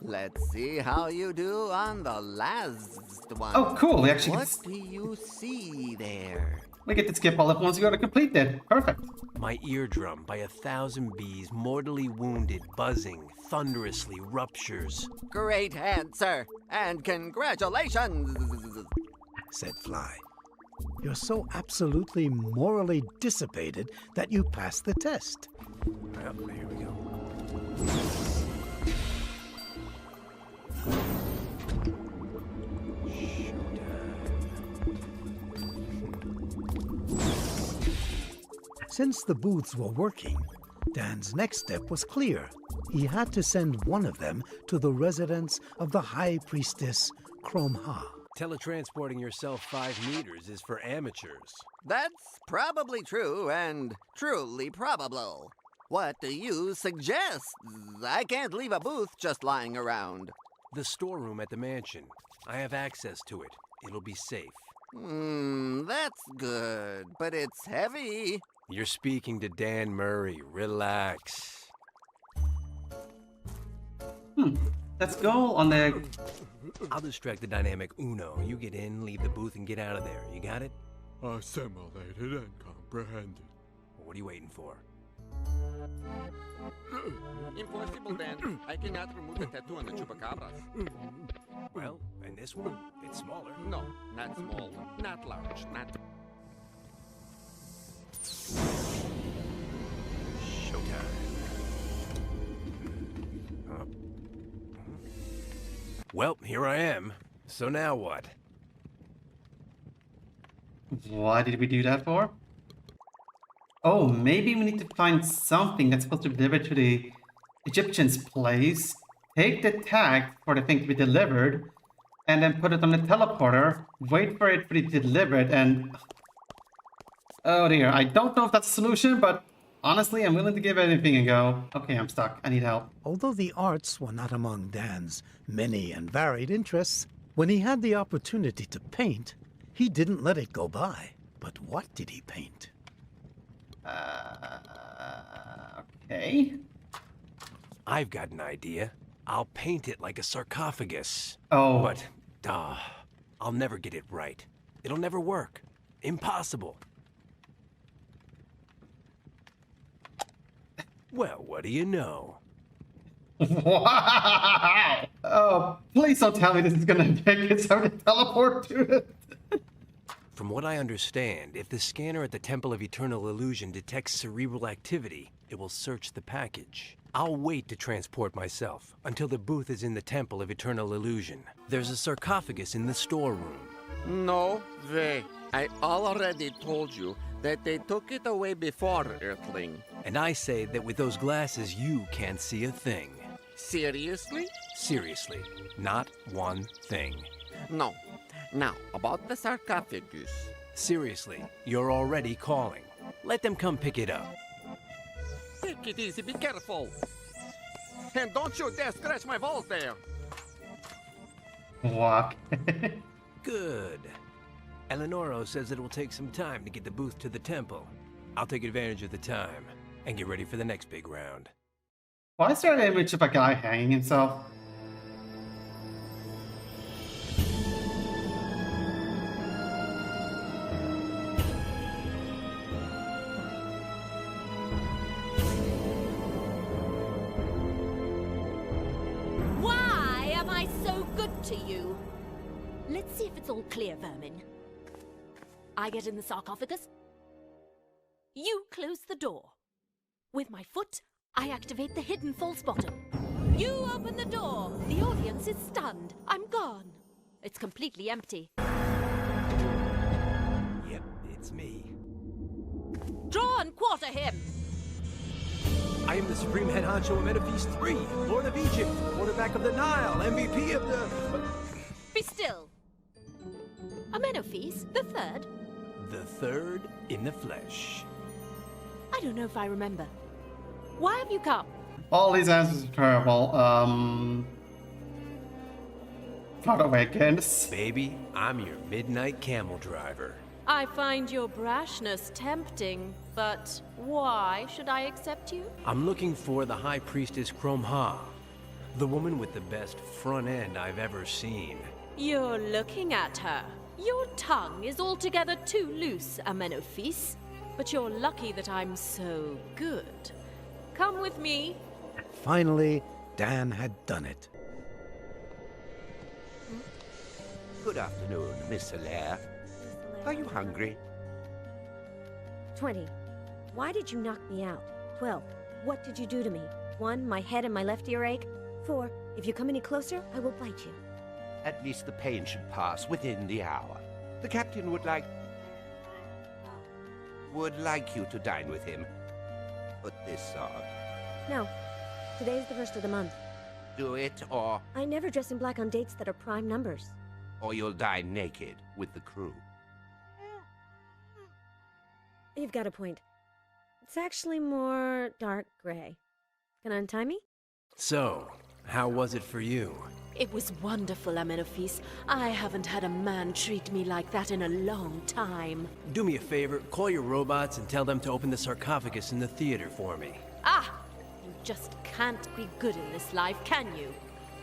Let's see how you do on the last one. Oh, cool. We actually What do you see there? we get to skip all of once we go to complete it. Perfect. My eardrum by 1,000 bees, mortally wounded, buzzing, thunderously ruptures. Great answer. And congratulations. Said Fly. You're so absolutely morally dissipated that you passed the test. Well, here we go. Since the booths were working, Dan's next step was clear. He had to send one of them to the residence of the High Priestess Chromha. Teletransporting yourself 5 meters is for amateurs. That's probably true and truly probable. What do you suggest? I can't leave a booth just lying around. The storeroom at the mansion. I have access to it. It'll be safe. That's good, but it's heavy. You're speaking to Dan Murray. Relax. Let's go on the... I'll distract the dynamic Uno. You get in, leave the booth, and get out of there. You got it? Assimilated and comprehended. What are you waiting for? Impossible, Dan. I cannot remove the tattoo on the chupacabras. Well, and this one, it's smaller. No, not small, not large, not... Showtime. Well, here I am. So now what? Why did we do that for? Oh, maybe we need to find something that's supposed to be delivered to the Egyptian's place, take the tag for the thing to be delivered, and then put it on the teleporter, wait for it to be delivered, and... Oh dear, I don't know if that's a solution, but honestly, I'm willing to give anything a go. Okay, I'm stuck. I need help. Although the arts were not among Dan's many and varied interests, when he had the opportunity to paint, he didn't let it go by. But what did he paint? Okay. I've got an idea. I'll paint it like a sarcophagus. Oh. But, I'll never get it right. It'll never work. Impossible. Well, what do you know? Wow! Oh, please don't tell me this is gonna make it so to teleport to it. From what I understand, if the scanner at the Temple of Eternal Illusion detects cerebral activity, it will search the package. I'll wait to transport myself until the booth is in the Temple of Eternal Illusion. There's a sarcophagus in the storeroom. No way. I already told you that they took it away before, Earthling. And I say that with those glasses, you can't see a thing. Seriously? Seriously, not one thing. No. Now, about the sarcophagus. Seriously, you're already calling. Let them come pick it up. Take it easy, be careful. And don't you dare scratch my balls there. Walk. Good. Eleonoro says it will take some time to get the booth to the temple. I'll take advantage of the time and get ready for the next big round. Why is there an image of a guy hanging himself? Why am I so good to you? Let's see if it's all clear, vermin. I get in the sarcophagus. You close the door. With my foot, I activate the hidden false bottom. You open the door. The audience is stunned. I'm gone. It's completely empty. Yep, it's me. Draw and quarter him. I am the Supreme Head Honcho of Menephes III, Lord of Egypt, quarterback of the Nile, MVP of the... Be still. Amenophis, the third? The third in the flesh. I don't know if I remember. Why have you come? All these answers are terrible. Not awakens. Baby, I'm your midnight camel driver. I find your brashness tempting, but why should I accept you? I'm looking for the High Priestess Kromha, the woman with the best front end I've ever seen. You're looking at her. Your tongue is altogether too loose, Amenophis. But you're lucky that I'm so good. Come with me. Finally, Dan had done it. Good afternoon, Miss Alaire. Are you hungry? 20. Why did you knock me out? 12. What did you do to me? 1. My head and my left ear ache. 4. If you come any closer, I will bite you. At least the pain should pass within the hour. The captain would like you to dine with him. Put this on. No. Today's the first of the month. Do it, or I never dress in black on dates that are prime numbers. you'll dine naked with the crew. You've got a point. It's actually more dark gray. Gonna untie me? So, how was it for you? It was wonderful, Amenophis. I haven't had a man treat me like that in a long time. Do me a favor, call your robots and tell them to open the sarcophagus in the theater for me. Ah! You just can't be good in this life, can you?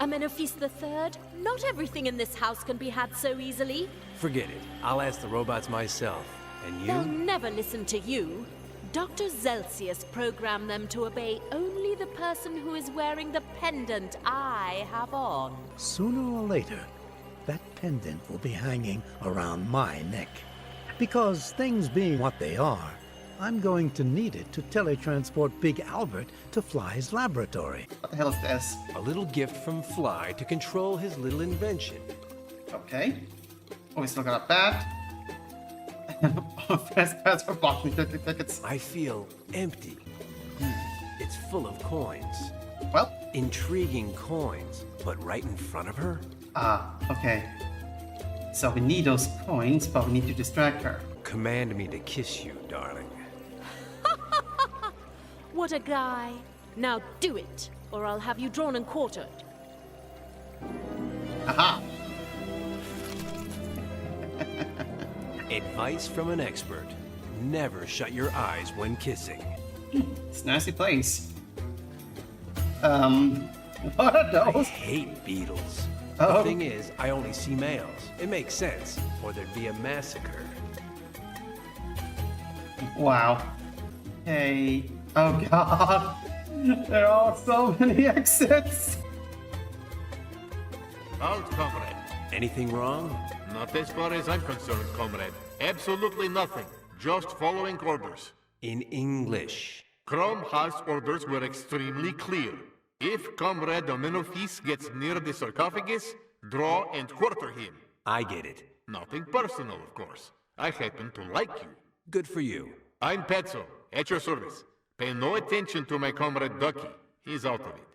Amenophis III, not everything in this house can be had so easily. Forget it. I'll ask the robots myself. And They'll you? never listen to you. Dr. Zelsius programmed them to obey only the person who is wearing the pendant I have on. Sooner or later, that pendant will be hanging around my neck. Because things being what they are, I'm going to need it to teletransport Big Albert to Fly's laboratory. What the hell is this? A little gift from Fly to control his little invention. Okay. Oh, we still got a bat. Fast pass for boxing tickets. I feel empty. It's full of coins. Well. Intriguing coins, but right in front of her? Ah, okay. So we need those coins, but we need to distract her. Command me to kiss you, darling. What a guy. Now do it, or I'll have you drawn and quartered. Aha! Advice from an expert. Never shut your eyes when kissing. It's a nasty place. What are I those? hate beetles. Oh. The thing is, I only see males. It makes sense, or there'd be a massacre. Wow. Hey. Oh god. There are so many exits. Halt, comrade. Anything wrong? Not as far as I'm concerned, comrade. Absolutely nothing. Just following orders. In English. Crom Haas' orders were extremely clear. If Comrade Dominophis gets near the sarcophagus, draw and quarter him. I get it. Nothing personal, of course. I happen to like you. Good for you. I'm Petzo, at your service. Pay no attention to my comrade Ducky. He's out of it.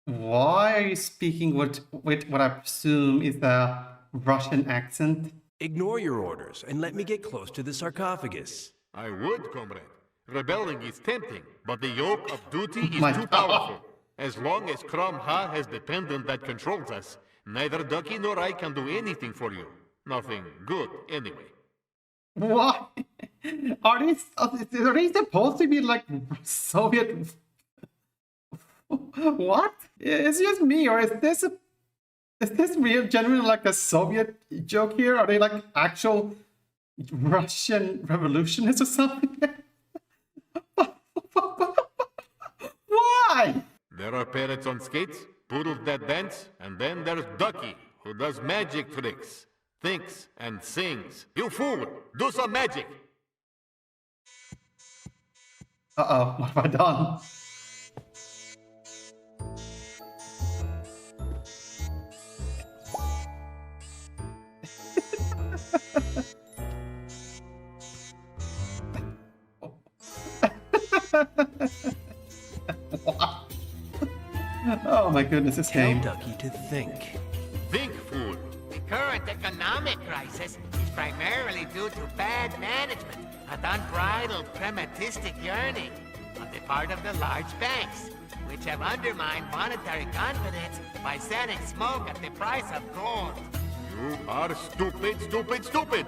Why are you speaking with what I presume is a Russian accent? Ignore your orders and let me get close to the sarcophagus. I would, comrade. Rebelling is tempting, but the yoke of duty is My too God. powerful. As long as Crom Ha has dependent that controls us, neither Ducky nor I can do anything for you. Nothing good, anyway. What? Are these supposed to be like Soviet? What? Is it just me, or is this real, genuine, like a Soviet joke here? Are they like actual Russian revolutionists or something? Why? There are parrots on skates, poodles that dance, and then there's Ducky, who does magic tricks, thinks and sings. You fool! Do some magic! Uh-oh, what have I done? What? Oh my goodness, this Tell game. Ducky to think. Think, fool! The current economic crisis is primarily due to bad management and unbridled prematistic yearning on the part of the large banks, which have undermined monetary confidence by selling smoke at the price of gold. You are stupid, stupid, stupid!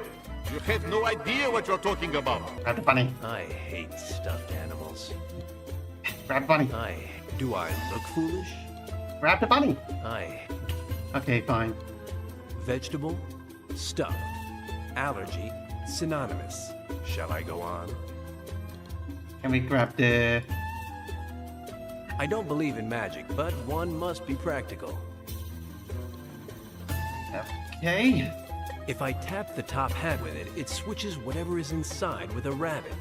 You have no idea what you're talking about. Grab the bunny. I hate stuffed animals. Grab the bunny. Do I look foolish? Grab the bunny. Okay, fine. Vegetable, stuffed, allergy, synonymous. Shall I go on? Can we grab the... I don't believe in magic, but one must be practical. Okay. If I tap the top hat with it, it switches whatever is inside with a rabbit.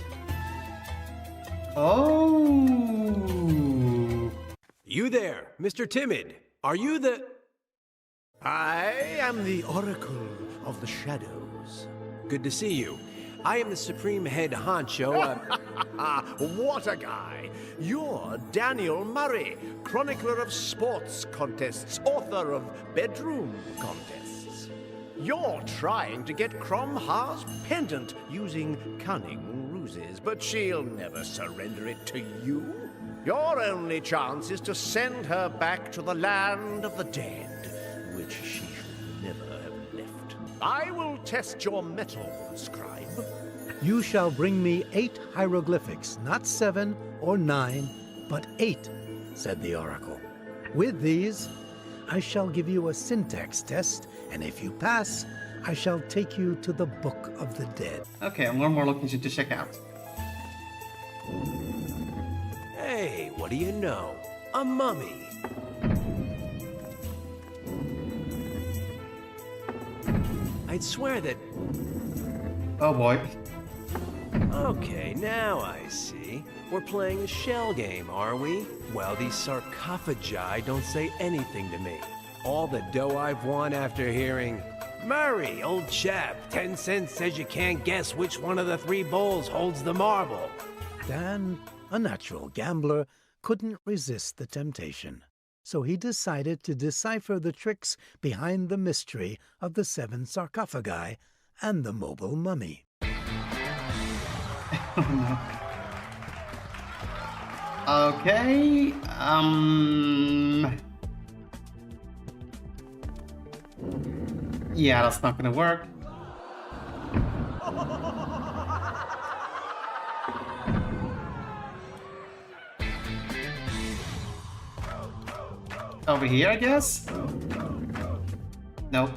Oh. You there, Mr. Timid. Are you the... I am the Oracle of the Shadows. Good to see you. I am the Supreme Head Honcho. What a guy! You're Daniel Murray, chronicler of sports contests, author of bedroom contests. You're trying to get Crom Ha's pendant using cunning ruses, but she'll never surrender it to you. Your only chance is to send her back to the land of the dead, which she should never have left. I will test your mettle, scribe. You shall bring me 8 hieroglyphics, not 7 or 9, but 8, said the oracle. With these, I shall give you a syntax test, and if you pass, I shall take you to the Book of the Dead. Okay, one more location to check out. Hey, what do you know? A mummy. I'd swear that... Oh boy. Okay, now I see. We're playing a shell game, are we? Well, these sarcophagi don't say anything to me. All the dough I've won after hearing, Murray, old chap, 10 cents says you can't guess which one of the 3 bowls holds the marble. Dan, a natural gambler, couldn't resist the temptation. So he decided to decipher the tricks behind the mystery of the 7 sarcophagi and the mobile mummy. Okay, yeah, that's not gonna work. Over here, I guess? Nope.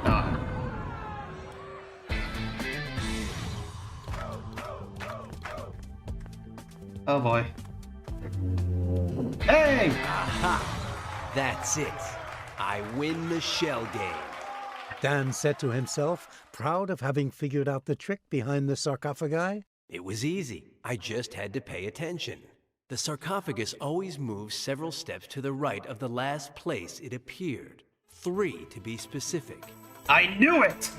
Ah. Oh boy. Hey! Aha! That's it. I win the shell game. Dan said to himself, proud of having figured out the trick behind the sarcophagi. It was easy. I just had to pay attention. The sarcophagus always moves several steps to the right of the last place it appeared. 3 to be specific. I knew it!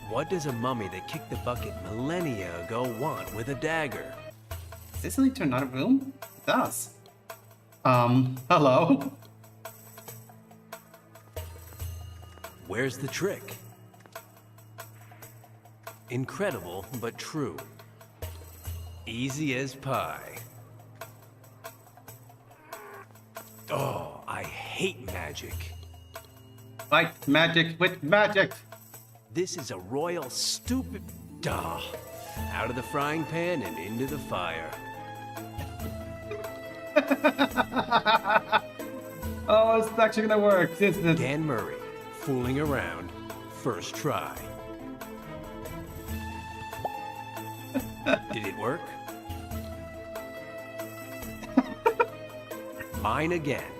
What does a mummy that kicked the bucket millennia ago want with a dagger? Does this lead to another room? It does. Hello? Where's the trick? Incredible, but true. Easy as pie. Oh, I hate magic. Fight magic with magic! This is a royal stupid... Duh. Out of the frying pan and into the fire. Oh, it's actually gonna work, isn't it? Dan Murray, fooling around, first try. Did it work? Mine again.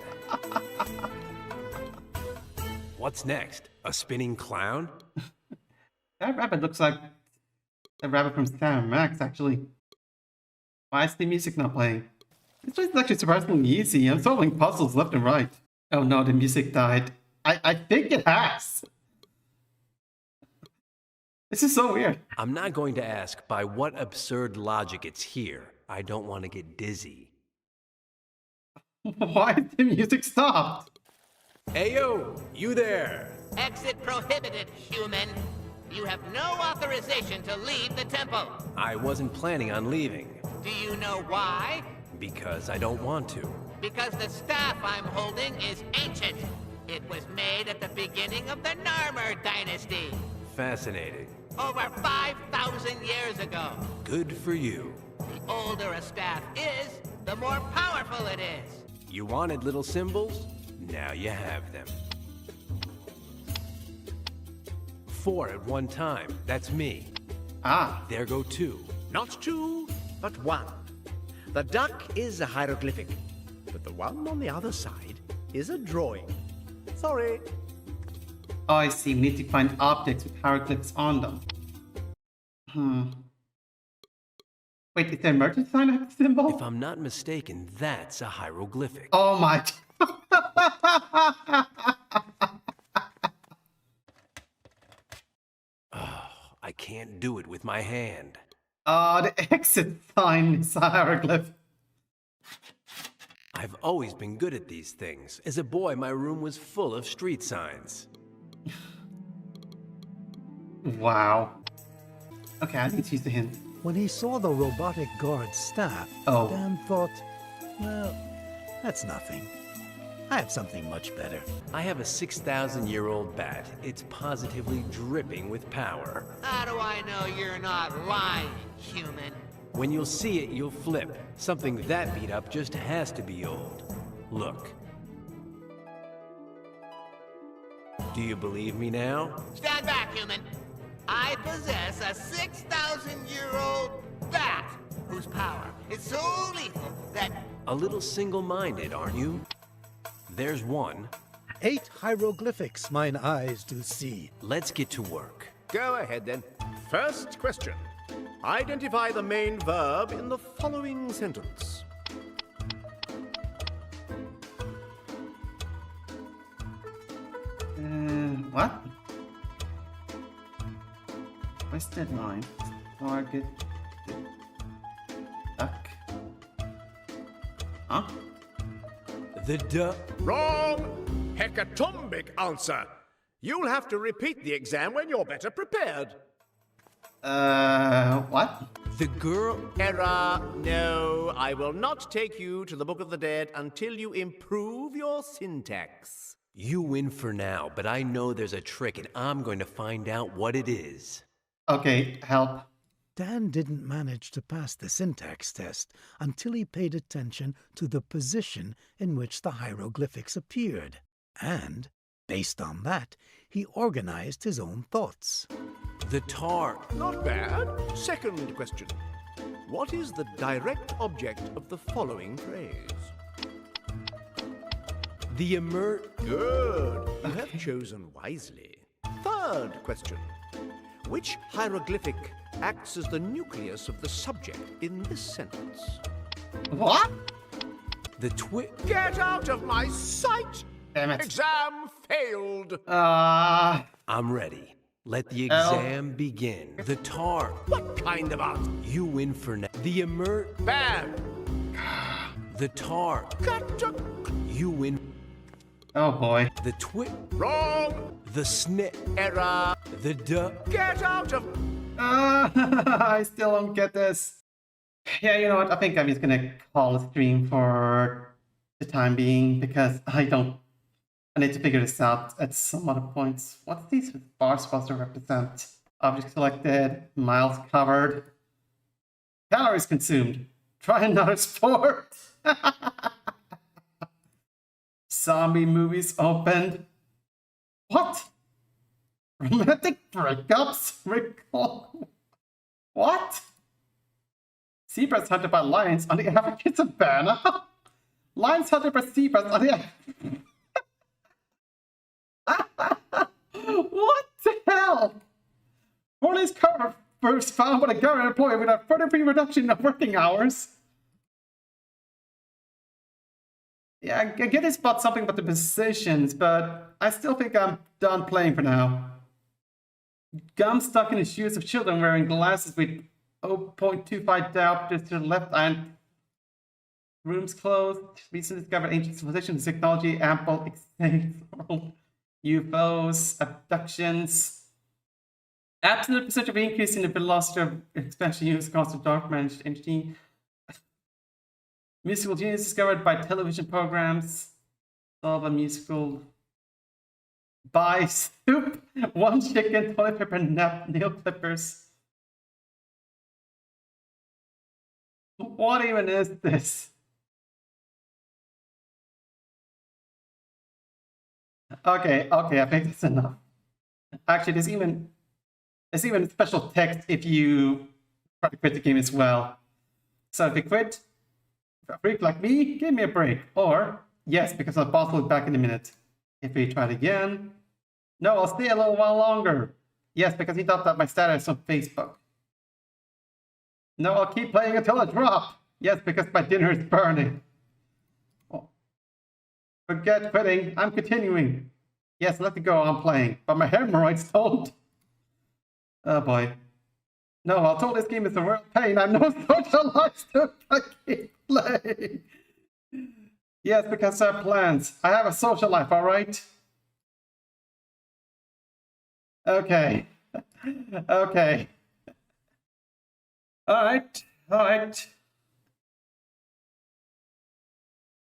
What's next? A spinning clown? That rabbit looks like the rabbit from Sam Max, actually. Why is the music not playing? This is actually surprisingly easy. I'm solving puzzles left and right. Oh no, the music died. I think it has. This is so weird. I'm not going to ask by what absurd logic it's here. I don't want to get dizzy. Why is the music stopped? Ayo, you there. Exit prohibited, human. You have no authorization to leave the temple. I wasn't planning on leaving. Do you know why? Because I don't want to. Because the staff I'm holding is ancient. It was made at the beginning of the Narmer dynasty. Fascinating. Over 5,000 years ago. Good for you. The older a staff is, the more powerful it is. You wanted little symbols? Now you have them. 4 at one time. That's me. Ah. There go 2. Not 2, but 1. The duck is a hieroglyphic, but the one on the other side is a drawing. Sorry. Oh, I see. We need to find objects with hieroglyphs on them. Wait, is the emergency sign a symbol? If I'm not mistaken, that's a hieroglyphic. Oh my... I can't do it with my hand. The exit sign is a hieroglyph. I've always been good at these things. As a boy, my room was full of street signs. Wow. Okay, I need to use the hint. When he saw the robotic guard's staff, Dan thought, well, that's nothing. I have something much better. I have a 6,000-year-old bat. It's positively dripping with power. How do I know you're not lying, human? When you'll see it, you'll flip. Something that beat up just has to be old. Look. Do you believe me now? Stand back, human. I possess a 6,000-year-old bat whose power is so lethal that... A little single-minded, aren't you? There's one. 8 hieroglyphics mine eyes do see. Let's get to work. Go ahead, then. First question. Identify the main verb in the following sentence. What? Twisted line. Target. Duck. Huh? The duck. Wrong! Hecatombic answer. You'll have to repeat the exam when you're better prepared. What? The girl... Error. No, I will not take you to the Book of the Dead until you improve your syntax. You win for now, but I know there's a trick and I'm going to find out what it is. Okay, help. Dan didn't manage to pass the syntax test until he paid attention to the position in which the hieroglyphics appeared. And, based on that, he organized his own thoughts. The tar. Not bad. Second question. What is the direct object of the following phrase? The Good. You have chosen wisely. Third question. Which hieroglyphic acts as the nucleus of the subject in this sentence? What? The Get out of my sight! Damn it. Exam failed. I'm ready. Let the exam begin. The tar. What kind of art? You win for now. The Bad. The tar. You win. Oh boy. The Wrong. The snip. Error. The Get out of... I still don't get this. Yeah, you know what? I think I'm just gonna call a stream for the time being because I need to figure this out at some other points. What's these bars supposed to represent? Object selected, miles covered, calories consumed. Try another sport. Zombie movies opened. What? Romantic breakups? Recall. What? Zebras hunted by lions on the African savannah? Lions hunted by zebras on the... What the hell? Police car first found by a government employee with a 30% reduction of working hours. Yeah, I get this about something about the positions, but I still think I'm done playing for now. Gum stuck in the shoes of children wearing glasses with 0.25 diopters to the left and rooms closed. Recently discovered ancient civilizations, technology, ample exchange, UFOs, abductions. Absolute percentage of increase in the velocity of expansion use cost of dark managed energy. Musical genius discovered by television programs. Solve a musical. Buy soup, 1 chicken, toilet paper, nail clippers. What even is this? Okay, I think that's enough. Actually, there's even special text if you try to quit the game as well. So if you quit, a freak like me, give me a break. Or, yes, because the boss will be back in a minute. If we try it again, no, I'll stay a little while longer. Yes, because he thought that my status on Facebook. No, I'll keep playing until I drop. Yes, because my dinner is burning. Oh. Forget quitting, I'm continuing. Yes, let it go, I'm playing. But my hemorrhoids don't. Oh boy. No, I'll tell this game is a real pain. I'm no social life to keep playing. Yes, because I have plans. I have a social life, alright? Okay. Okay. Alright.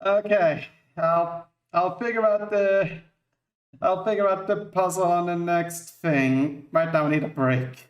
Okay. I'll figure out the puzzle on the next thing. Right now I need a break.